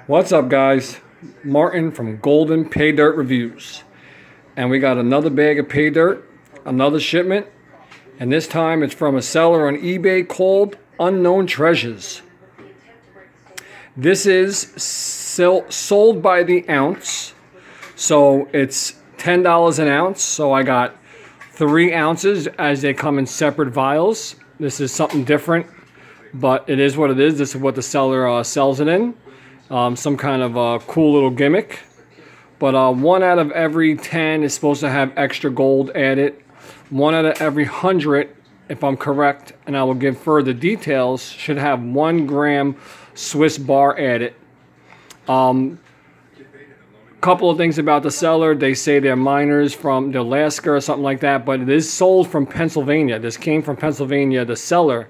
What's up, guys? Martin from Golden Paydirt Reviews. And we got another bag of pay dirt, another shipment, and this time it's from a seller on eBay called Unknown Treasures. This is sold by the ounce, so it's $10 an ounce. So I got 3 ounces as they come in separate vials. This is something different, but it is what it is. This is what the seller sells it in. Some kind of cool little gimmick. But 1 out of every 10 is supposed to have extra gold added. 1 out of every 100, if I'm correct, and I will give further details, should have 1 gram Swiss bar added. Couple of things about the seller. They say they're miners from Alaska or something like that, but it is sold from Pennsylvania. This came from Pennsylvania. The seller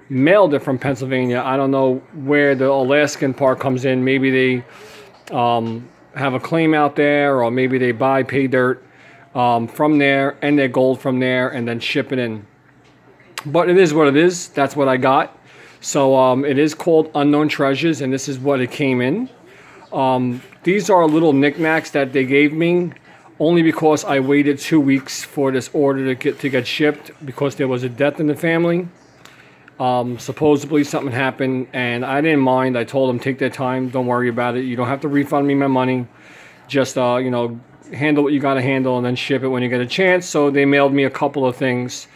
mailed it from Pennsylvania. I don't know where the Alaskan part comes in. Maybe they have a claim out there, or maybe they buy pay dirt from there and their gold from there and then ship it in. But it is what it is. That's what I got. So it is called Unknown Treasures, and this is what it came in. These are little knickknacks that they gave me only because I waited 2 weeks for this order to get shipped because there was a death in the family. Supposedly something happened, and I didn't mind. I told them, take their time, don't worry about it. You don't have to refund me my money. Just handle what you got to handle and then ship it when you get a chance. So they mailed me a couple of things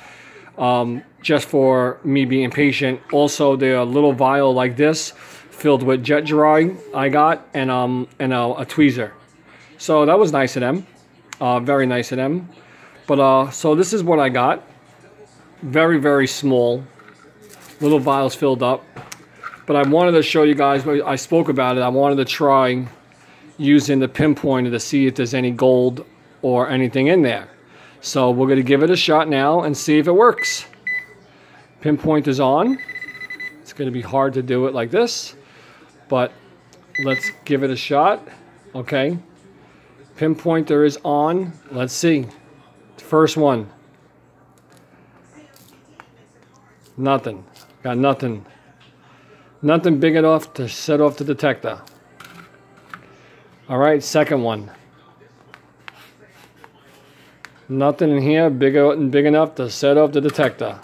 just for me being patient. Also, they're a little vial like this filled with jet dry I got, and a tweezer. So that was nice of them. Very nice of them. But so this is what I got. Very, very small. Little vials filled up, but I wanted to show you guys. I spoke about it. I wanted to try using the pinpointer to see if there's any gold or anything in there. So we're going to give it a shot now and see if it works. Pinpointer's on. It's going to be hard to do it like this, but let's give it a shot. Okay, pinpointer is on. Let's see. First one. Nothing. Got nothing. Nothing big enough to set off the detector. All right, second one. Nothing in here big enough to set off the detector.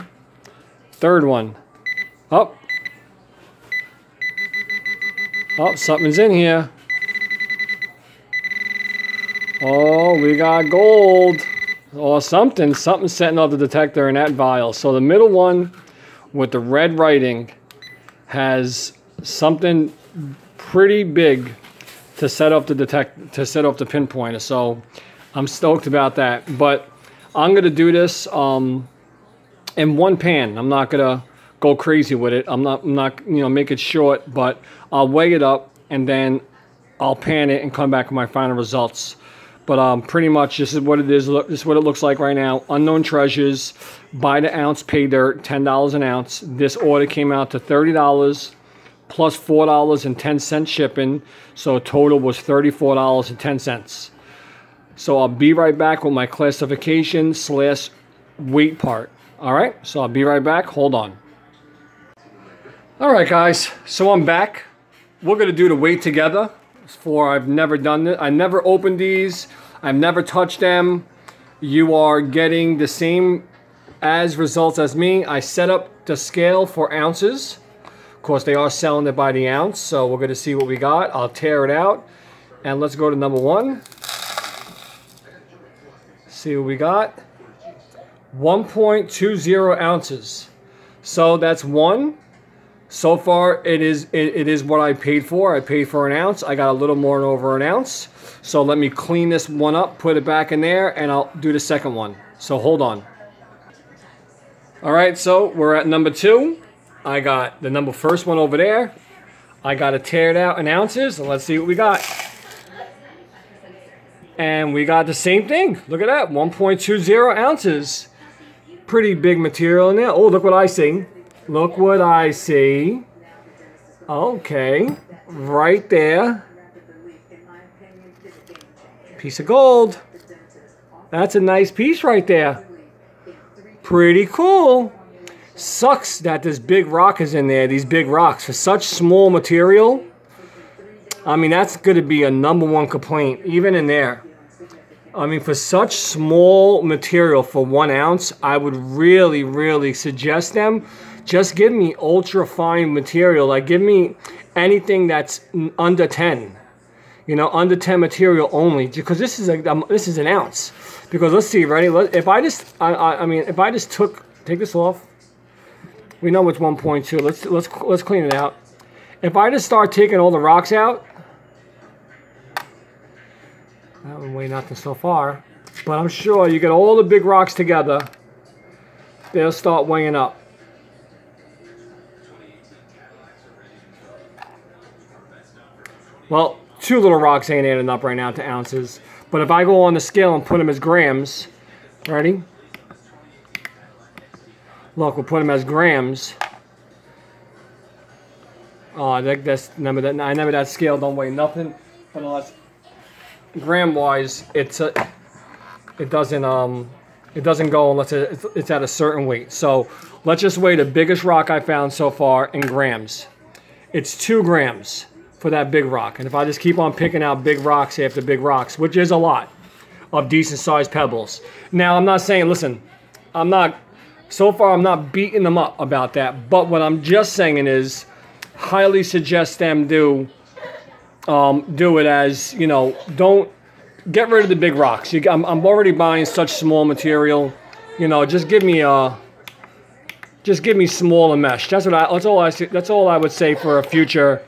Third one. Oh. Oh, something's in here. Oh, we got gold. Or something. Something's setting off the detector in that vial. So the middle one with the red writing has something pretty big to set up the pinpointer. So I'm stoked about that. But I'm gonna do this in one pan. I'm not gonna go crazy with it. I'm not make it short, but I'll weigh it up and then I'll pan it and come back with my final results. But pretty much this is what it is. Look, this is what it looks like right now. Unknown Treasures, by the ounce pay dirt, $10 an ounce. This order came out to $30 plus $4.10 shipping. So total was $34.10. So I'll be right back with my classification / weight part. All right, so I'll be right back. Hold on. All right, guys, so I'm back. We're gonna do the weight together. I've never done this. I never opened these. I've never touched them. You are getting the same results as me. I set up the scale for ounces. Of course, they are selling it by the ounce, so we're going to see what we got. I'll tear it out, and let's go to number 1. See what we got. 1.20 ounces. So that's 1. So far, it is what I paid for. I paid for an ounce. I got a little more than over an ounce. So let me clean this one up, put it back in there, and I'll do the second one. So hold on. All right, so we're at number 2. I got the first one over there. I got to tear it out in ounces. And let's see what we got. And we got the same thing. Look at that, 1.20 ounces. Pretty big material in there. Oh, look what I see. Look what I see. Okay, right there. Piece of gold. That's a nice piece right there. Pretty cool. Sucks that this big rock is in there. These big rocks. For such small material, I mean, that's going to be a #1 complaint, even in there. I mean, for such small material for 1 ounce, I would really, really suggest them. Just give me ultra fine material. Like, give me anything that's under 10. You know, under 10 material only. Because this is an ounce. Because let's see, ready? If I just, I mean, if I just take this off. We know it's 1.2. Let's clean it out. If I just start taking all the rocks out. That one weigh nothing so far, but I'm sure you get all the big rocks together, they'll start weighing up. Well, 2 little rocks ain't adding up right now to ounces, but if I go on the scale and put them as grams, ready? Look, we'll put them as grams. Oh, remember that scale don't weigh nothing, but unless gram wise, it doesn't go unless it's at a certain weight. So let's just weigh the biggest rock I found so far in grams. It's 2 grams for that big rock. And if I just keep on picking out big rocks after big rocks, which is a lot of decent sized pebbles. Now I'm not saying, listen, so far I'm not beating them up about that, but what I'm just saying is highly suggest them do it as, you know, don't get rid of the big rocks. I'm already buying such small material, you know. Just give me smaller mesh. That's all I would say for a future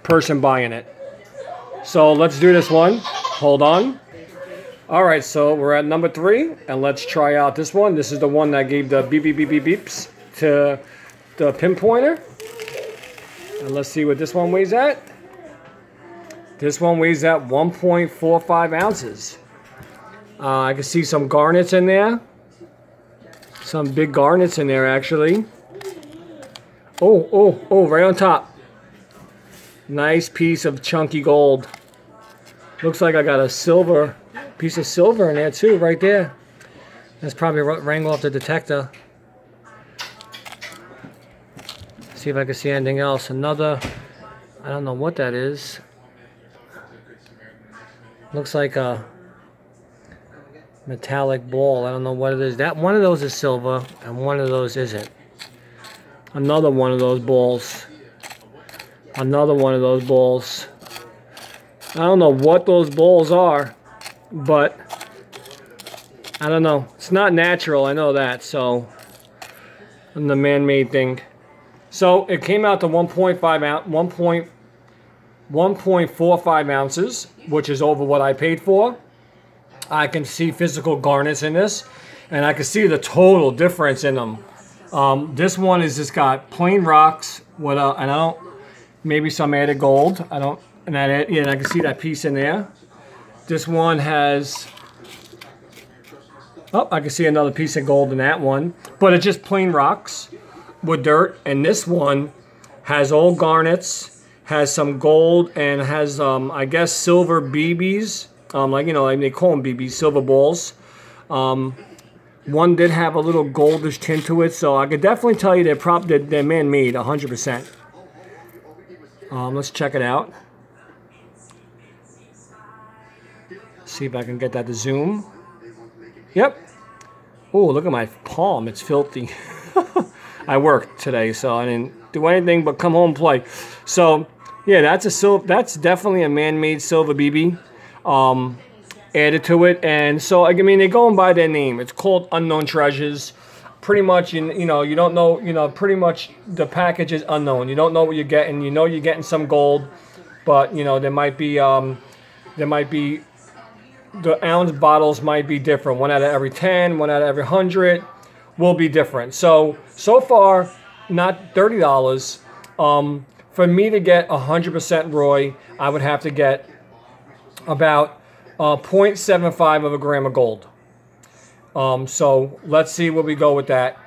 person buying it. So let's do this one. Hold on. All right, so we're at number 3, and let's try out this one. This is the one that gave the beep beep beep beep beeps to the pinpointer. And let's see what this one weighs at. This one weighs at 1.45 ounces. I can see some garnets in there. Some big garnets in there, actually. Oh, right on top. Nice piece of chunky gold. Looks like I got a piece of silver in there too, right there. That's probably rang off the detector. See if I can see anything else. Another, I don't know what that is. Looks like a metallic ball. I don't know what it is. That one of those is silver, and one of those isn't. Another one of those balls. Another one of those balls. I don't know what those balls are, but I don't know. It's not natural, I know that, so I'm the man-made thing. So it came out to 1.45 ounces, which is over what I paid for. I can see physical garnets in this, and I can see the total difference in them. This one is just got plain rocks with maybe some added gold. I can see that piece in there. This one has, I can see another piece of gold in that one, but it's just plain rocks with dirt. And this one has all garnets, has some gold, and has I guess silver BBs. Like they call them BBs, silver balls. One did have a little goldish tint to it, so I could definitely tell you they're man-made, 100%. Let's check it out. See if I can get that to zoom. Yep. Oh, look at my palm. It's filthy. I worked today, so I didn't do anything but come home and play. So, yeah, that's definitely a man-made silver BB. Added to it, and so I mean they're going by their name. It's called Unknown Treasures. Pretty much, you don't know. Pretty much the package is unknown. You don't know what you're getting. You know you're getting some gold, but there might be the ounce bottles might be different. 1 out of every 10, 1 out of every 100 will be different. So far, not $30. For me to get 100% Roy, I would have to get about 0.75 of a gram of gold. So let's see where we go with that.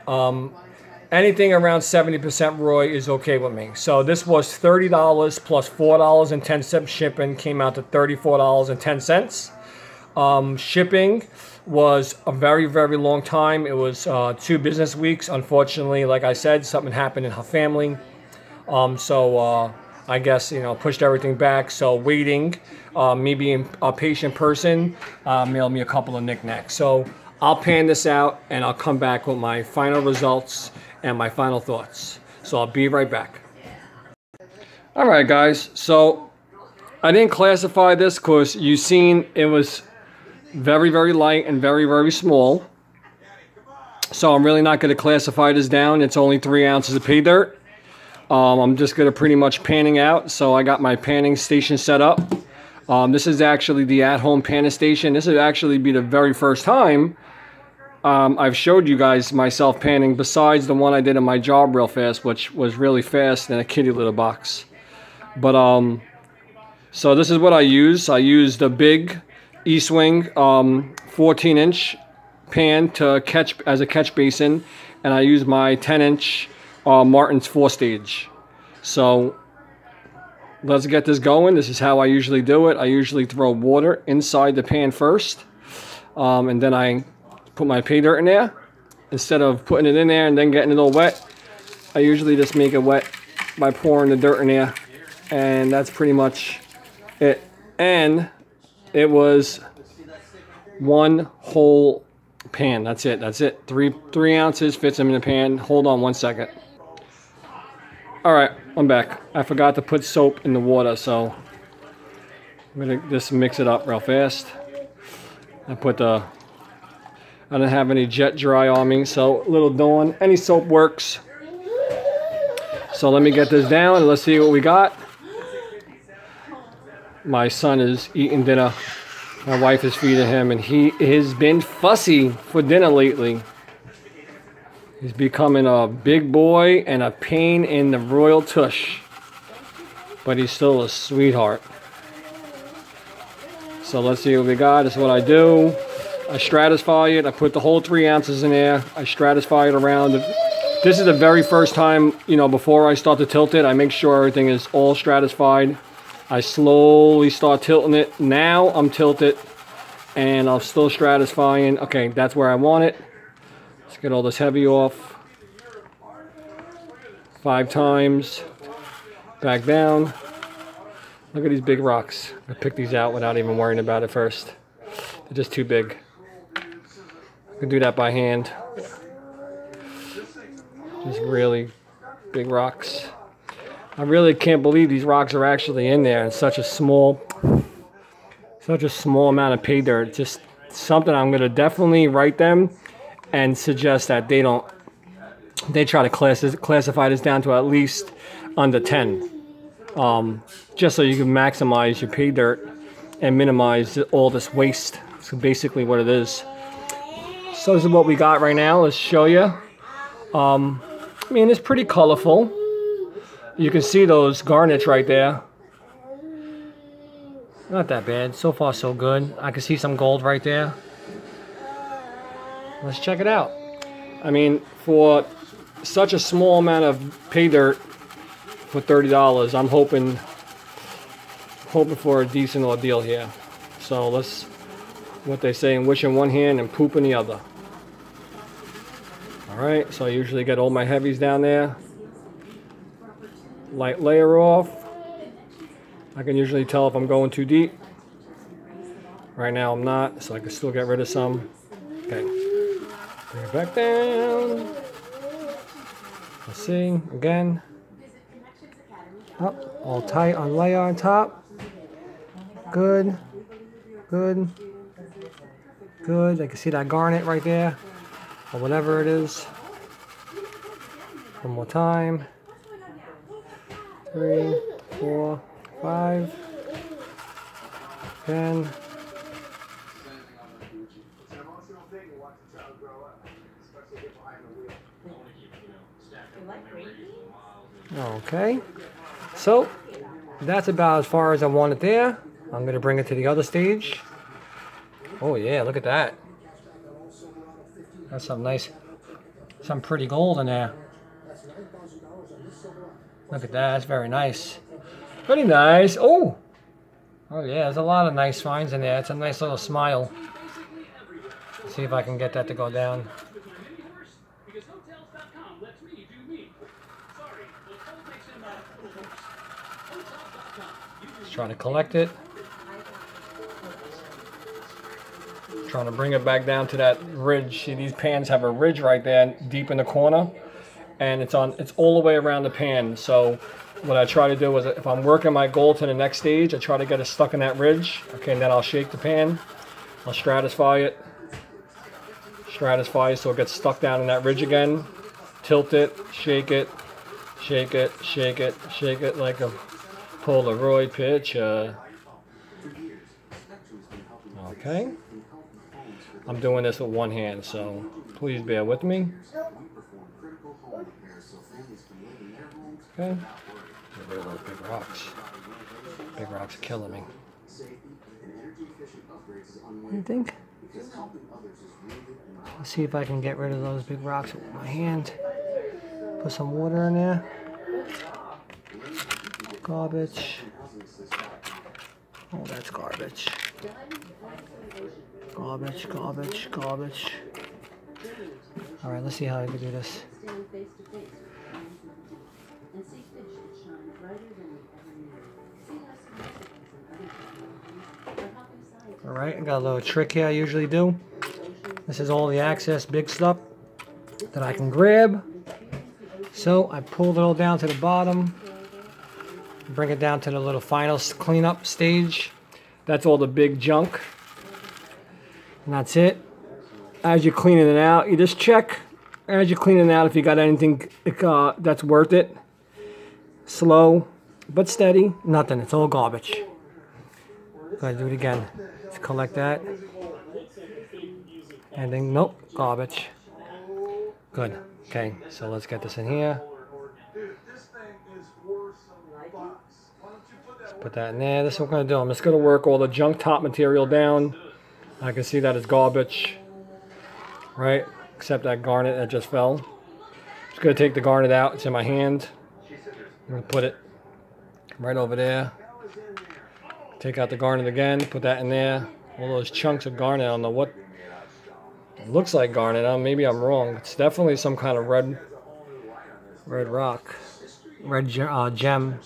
Anything around 70% Roy is okay with me. So this was $30 plus $4.10 shipping, came out to $34.10. Shipping was a very, very long time. It was 2 business weeks. Unfortunately, like I said, something happened in her family. So I guess, you know, pushed everything back. So waiting, me being a patient person, mailed me a couple of knickknacks. So I'll pan this out and I'll come back with my final results and my final thoughts. So I'll be right back. All right, guys. So I didn't classify this because you've seen it was very, very light and very, very small. So I'm really not going to classify this down. It's only 3 ounces of pay dirt. I'm just going to pretty much panning out. So I got my panning station set up. This is actually the at-home panning station. This would actually be the very first time I've showed you guys myself panning, besides the one I did in my job real fast, which was really fast in a kitty litter box. But so this is what I use. I use the big E-Swing 14-inch pan to catch as a catch basin, and I use my 10-inch Martin's 4-stage. So let's get this going. This is how I usually do it. I usually throw water inside the pan first, and then I put my pay dirt in there. Instead of putting it in there and then getting it all wet, I usually just make it wet by pouring the dirt in there, and that's pretty much it. And it was one whole pan. That's it. That's it. Three ounces fits them in the pan. Hold on one second. All right, I'm back. I forgot to put soap in the water, so I'm gonna just mix it up real fast. I didn't have any jet dry on me, so little Dawn. Any soap works. So let me get this down and let's see what we got. My son is eating dinner. My wife is feeding him, and he has been fussy for dinner lately. He's becoming a big boy and a pain in the royal tush. But he's still a sweetheart. So let's see what we got. This is what I do. I stratify it. I put the whole 3 ounces in there. I stratify it around. This is the very first time, you know, before I start to tilt it, I make sure everything is all stratified. I slowly start tilting it. Now I'm tilted and I'm still stratifying. Okay, that's where I want it. Let's get all this heavy off. 5 times. Back down. Look at these big rocks. I pick these out without even worrying about it first. They're just too big. I can do that by hand. Just really big rocks. I really can't believe these rocks are actually in there in such a small amount of pay dirt. Just something I'm going to definitely write them and suggest that they try to classify this down to at least under 10. Just so you can maximize your pay dirt and minimize all this waste. That's basically what it is. So this is what we got right now. Let's show you. I mean, it's pretty colorful. You can see those garnets right there. Not that bad. So far, so good. I can see some gold right there. Let's check it out. I mean, for such a small amount of pay dirt for $30, I'm hoping for a decent ordeal here. So let's, what they say, wish in one hand and poop in the other. Alright, so I usually get all my heavies down there. Light layer off. I can usually tell if I'm going too deep. Right now I'm not, so I can still get rid of some. Okay, bring it back down. Let's see, again. Up, all tight on layer on top. Good, good, good. I can see that garnet right there, or whatever it is. One more time. 3, 4, 5, 10. Okay, so that's about as far as I want it there. I'm going to bring it to the other stage. Oh yeah, look at that. That's some pretty gold in there. Look at that, that's very nice. Pretty nice. Oh yeah, there's a lot of nice finds in there. It's a nice little smile. Let's see if I can get that to go down. Just trying to collect it. Trying to bring it back down to that ridge. See, these pans have a ridge right there deep in the corner, and it's all the way around the pan. So what I try to do is, if I'm working my gold to the next stage, I try to get it stuck in that ridge. Okay, and then I'll shake the pan. I'll stratify it so it gets stuck down in that ridge again. Tilt it, shake it, shake it, shake it, shake it like a Polaroid picture. Okay. I'm doing this with one hand, so please bear with me. Okay. Get rid of those big rocks. Big rocks are killing me. What do you think? Let's see if I can get rid of those big rocks with my hand. Put some water in there. Garbage. Oh, that's garbage. Garbage, garbage, garbage. Alright, let's see how I can do this. Alright, I got a little trick here I usually do. This is all the excess big stuff that I can grab. So I pull it all down to the bottom. Bring it down to the little final cleanup stage. That's all the big junk. And that's it. As you're cleaning it out, you just check as you're cleaning it out if you got anything that's worth it. Slow but steady. Nothing. It's all garbage. Go ahead, do it again. Let's collect that. And then, nope, garbage. Good. Okay, so let's get this in here. Let's put that in there. This is what I'm going to do. I'm just going to work all the junk top material down. I can see that it's garbage, right? Except that garnet that just fell. Just going to take the garnet out. It's in my hand. I'm going to put it right over there. Take out the garnet again. Put that in there. All those chunks of garnet. I don't know what it looks like garnet. Maybe I'm wrong. It's definitely some kind of red rock. Red gem.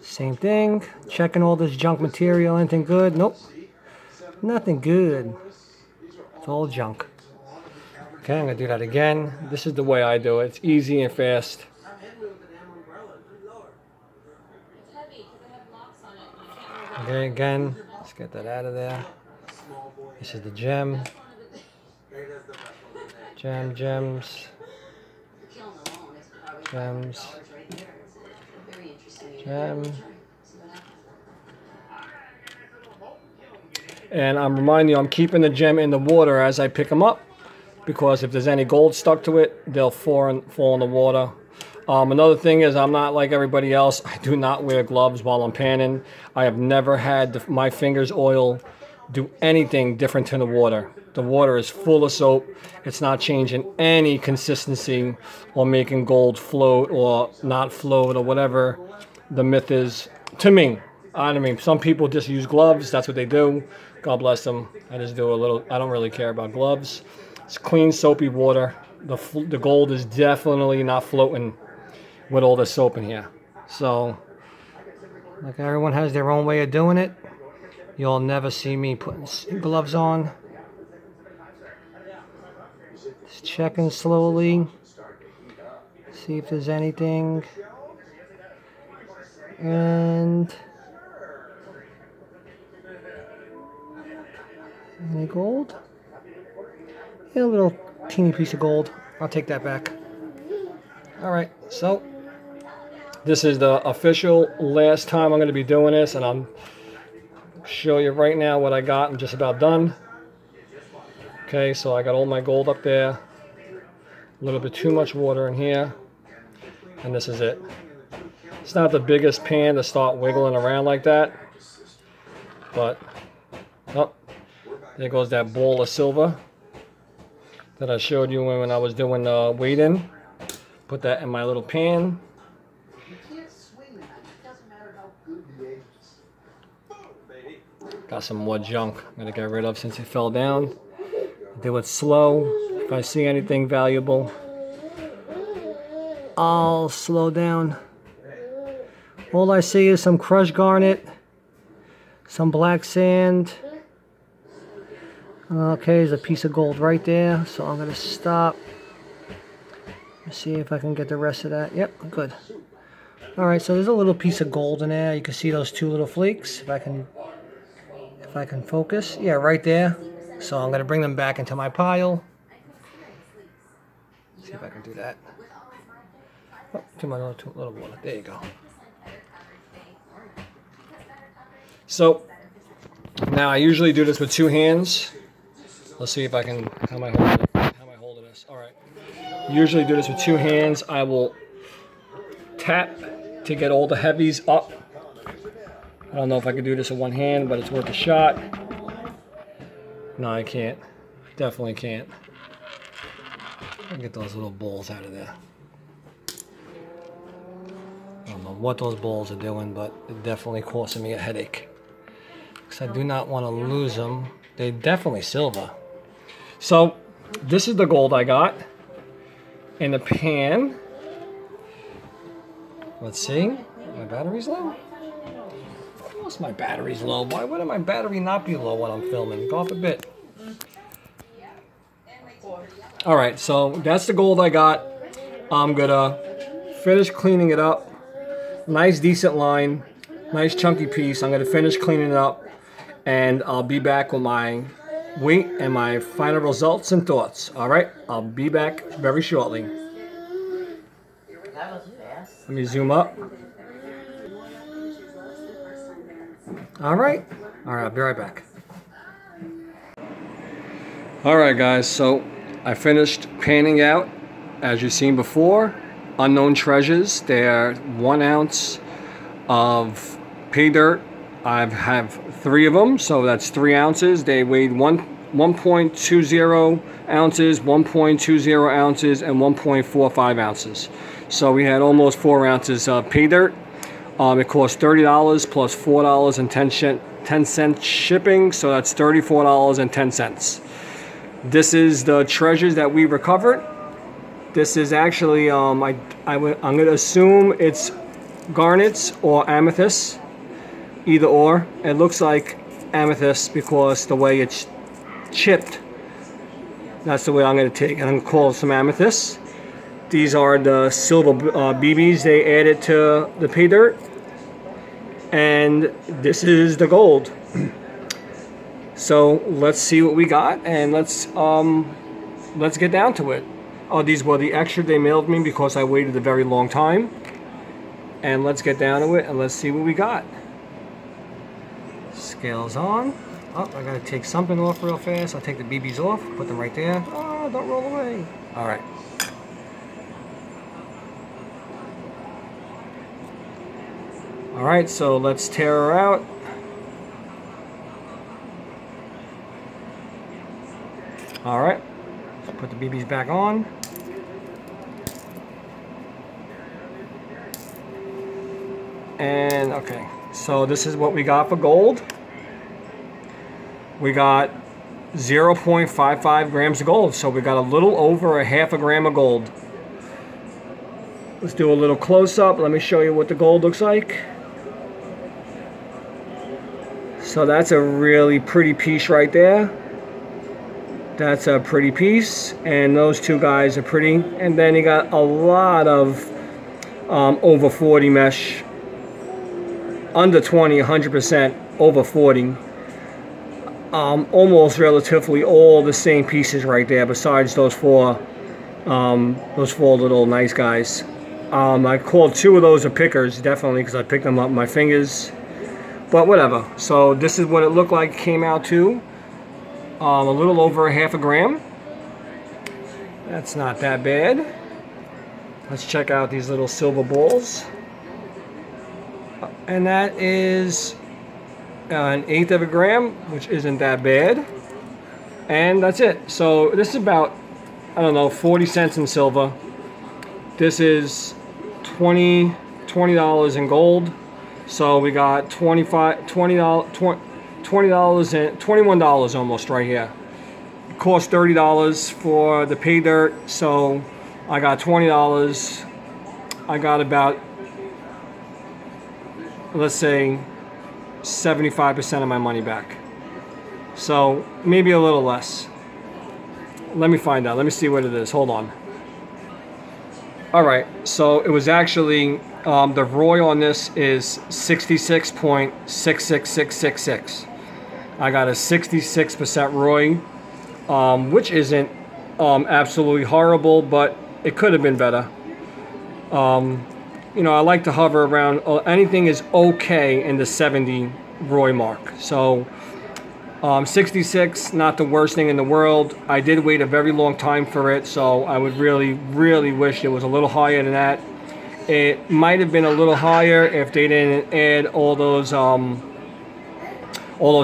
Same thing. Checking all this junk material. Anything good? Nope. Nothing good. It's all junk. Okay, I'm going to do that again. This is the way I do it. It's easy and fast. Okay, again, let's get that out of there. This is the gem. Gems. And I'm reminding you, I'm keeping the gem in the water as I pick them up, because if there's any gold stuck to it, they'll fall in the water. Another thing is, I'm not like everybody else. I do not wear gloves while I'm panning. I have never had my fingers oil do anything different to the water. The water is full of soap. It's not changing any consistency or making gold float or not float or whatever the myth is. To me, I mean, some people just use gloves. That's what they do. God bless them. I just do a little. I don't really care about gloves. It's clean, soapy water. The gold is definitely not floating with all the soap in here. So, like, everyone has their own way of doing it. You'll never see me putting gloves on. Just checking slowly. See if there's anything. And any gold? Yeah, a little teeny piece of gold. I'll take that back. Alright, so this is the official last time I'm going to be doing this, and I'm show you right now what I got. I'm just about done. Okay, so I got all my gold up there. A little bit too much water in here, and this is it. It's not the biggest pan to start wiggling around like that, but oh, there goes that ball of silver that I showed you when I was doing weight-in. Put that in my little pan. Got some more junk I'm going to get rid of since it fell down. Do it slow. If I see anything valuable, I'll slow down. All I see is some crushed garnet, some black sand. Okay, there's a piece of gold right there, so I'm going to stop. Let's see if I can get the rest of that. Yep, good. Alright, so there's a little piece of gold in there. You can see those two little flakes. If I can focus. Yeah, right there. So I'm going to bring them back into my pile. See if I can do that. Oh, too much, little water. There you go. So now I usually do this with 2 hands. Let's see if I can. How am I holding this? All right. Usually do this with 2 hands. I will tap to get all the heavies up. I don't know if I can do this with 1 hand, but it's worth a shot. No, I can't. Definitely can't. I'll get those little balls out of there. I don't know what those balls are doing, but it's definitely causing me a headache. Because I do not want to lose them. They're definitely silver. So, this is the gold I got in the pan. Let's see. My battery's low? Of course my battery's low. Why wouldn't my battery not be low when I'm filming? God forbid. Alright, so that's the gold I got. I'm gonna finish cleaning it up. Nice decent line. Nice chunky piece. I'm gonna finish cleaning it up. And I'll be back with my weight and my final results and thoughts. Alright, I'll be back very shortly. Let me zoom up. Alright, I'll be right back. Alright guys, so I finished panning out, as you've seen before, unknown treasures. They're 1 ounce of pay dirt. I have 3 of them, so that's 3 ounces. They weighed 1.20 ounces, 1.20 ounces, and 1.45 ounces. So we had almost 4 ounces of pay dirt. It cost $30 plus $4.10 shipping, so that's $34.10. This is the treasures that we recovered. This is actually, I'm going to assume it's garnets or amethyst. Either or. It looks like amethyst because the way it's chipped. That's the way I'm going to take it. I'm going to call some amethyst. These are the silver BBs they added to the pay dirt. And this is the gold. So let's see what we got, and let's get down to it. Oh, these were the extra they mailed me because I waited a very long time. And let's get down to it and let's see what we got. Scales on. Oh, I gotta take something off real fast. I'll take the BBs off, put them right there. Oh, don't roll away. All right. All right, so let's tear her out. All right, let's put the BBs back on. And okay, so this is what we got for gold. We got 0.55 grams of gold, so we got a little over a half a gram of gold. Let's do a little close-up. Let me show you what the gold looks like. So that's a really pretty piece right there. That's a pretty piece, and those 2 guys are pretty. And then you got a lot of over 40 mesh, under 20, 100%, over 40. Almost relatively all the same pieces right there, besides those 4 little nice guys. I called 2 of those are pickers, definitely, because I picked them up with my fingers. But whatever. So this is what it looked like, came out to. A little over a half a gram. That's not that bad. Let's check out these little silver balls. And that is an 1/8 of a gram, which isn't that bad. And that's it. So this is about, I don't know, 40 cents in silver. This is $20 in gold. So we got $21 almost right here. It cost $30 for the pay dirt, so I got $20. I got about let's say 75% of my money back. So maybe a little less. Let me find out. Let me see what it is. Hold on. All right. So it was actually the ROI on this is 66.66666. I got a 66% ROI, which isn't absolutely horrible, but it could have been better. You know, I like to hover around, anything is okay in the 70 ROI mark. So 66, not the worst thing in the world. I did wait a very long time for it, so I would really, really wish it was a little higher than that. It might have been a little higher if they didn't add all those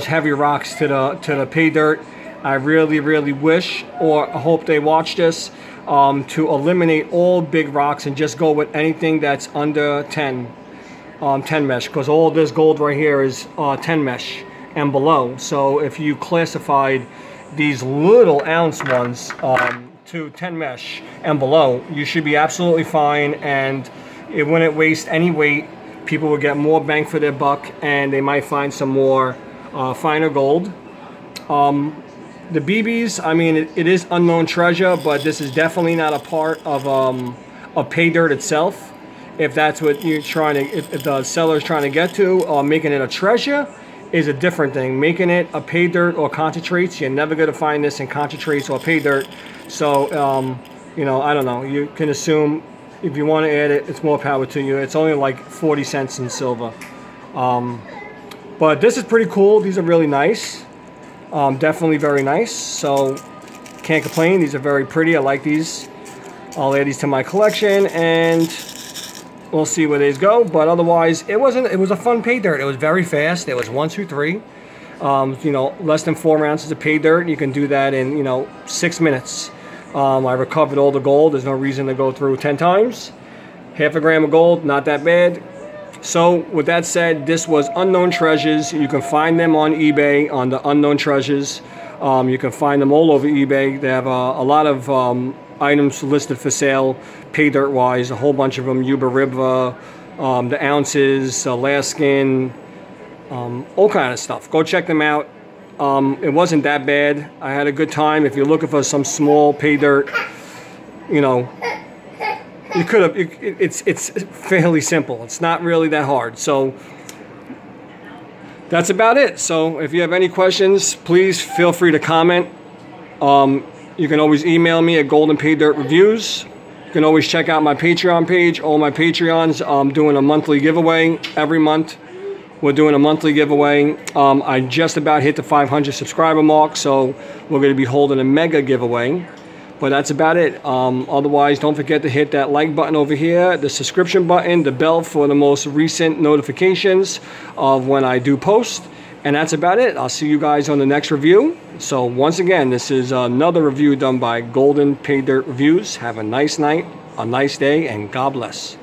heavy rocks to the pay dirt. I really, really wish, or hope they watch this, to eliminate all big rocks and just go with anything that's under 10 mesh, because all this gold right here is 10 mesh and below. So if you classified these little ounce ones to 10 mesh and below, you should be absolutely fine, and it wouldn't waste any weight. People would get more bang for their buck, and they might find some more finer gold. The BBs, I mean, it is unknown treasure, but this is definitely not a part of pay dirt itself. If that's what you're trying to, if the seller's trying to get to, making it a treasure is a different thing. Making it a pay dirt or concentrates, you're never going to find this in concentrates or pay dirt. So, you know, I don't know. You can assume if you want to add it, it's more power to you. It's only like 40 cents in silver. But this is pretty cool. These are really nice. Definitely very nice. So, can't complain. These are very pretty. I like these. I'll add these to my collection, and we'll see where these go. But otherwise, it was a fun pay dirt. It was very fast. It was 1, 2, 3. You know, less than 4 ounces of pay dirt. You can do that in, you know, 6 minutes. I recovered all the gold. There's no reason to go through 10 times. Half a gram of gold, not that bad. So with that said, this was Unknown Treasures. You can find them on eBay on the Unknown Treasures. You can find them all over eBay. They have a lot of items listed for sale, pay dirt wise, a whole bunch of them. Yuba River, the ounces, Alaskan, all kind of stuff. Go check them out. It wasn't that bad. I had a good time. If you're looking for some small pay dirt, you know, you could have. It's fairly simple. It's not really that hard. So that's about it. So if you have any questions, please feel free to comment. You can always email me at Golden Paydirt Reviews. You can always check out my Patreon page. All my Patreons, I'm doing a monthly giveaway every month. We're doing a monthly giveaway. I just about hit the 500 subscriber mark, so we're going to be holding a mega giveaway. But that's about it. Otherwise, don't forget to hit that like button over here, the subscription button, the bell for the most recent notifications of when I do post. And that's about it. I'll see you guys on the next review. So once again, this is another review done by Golden Paydirt Reviews. Have a nice night, a nice day, and God bless.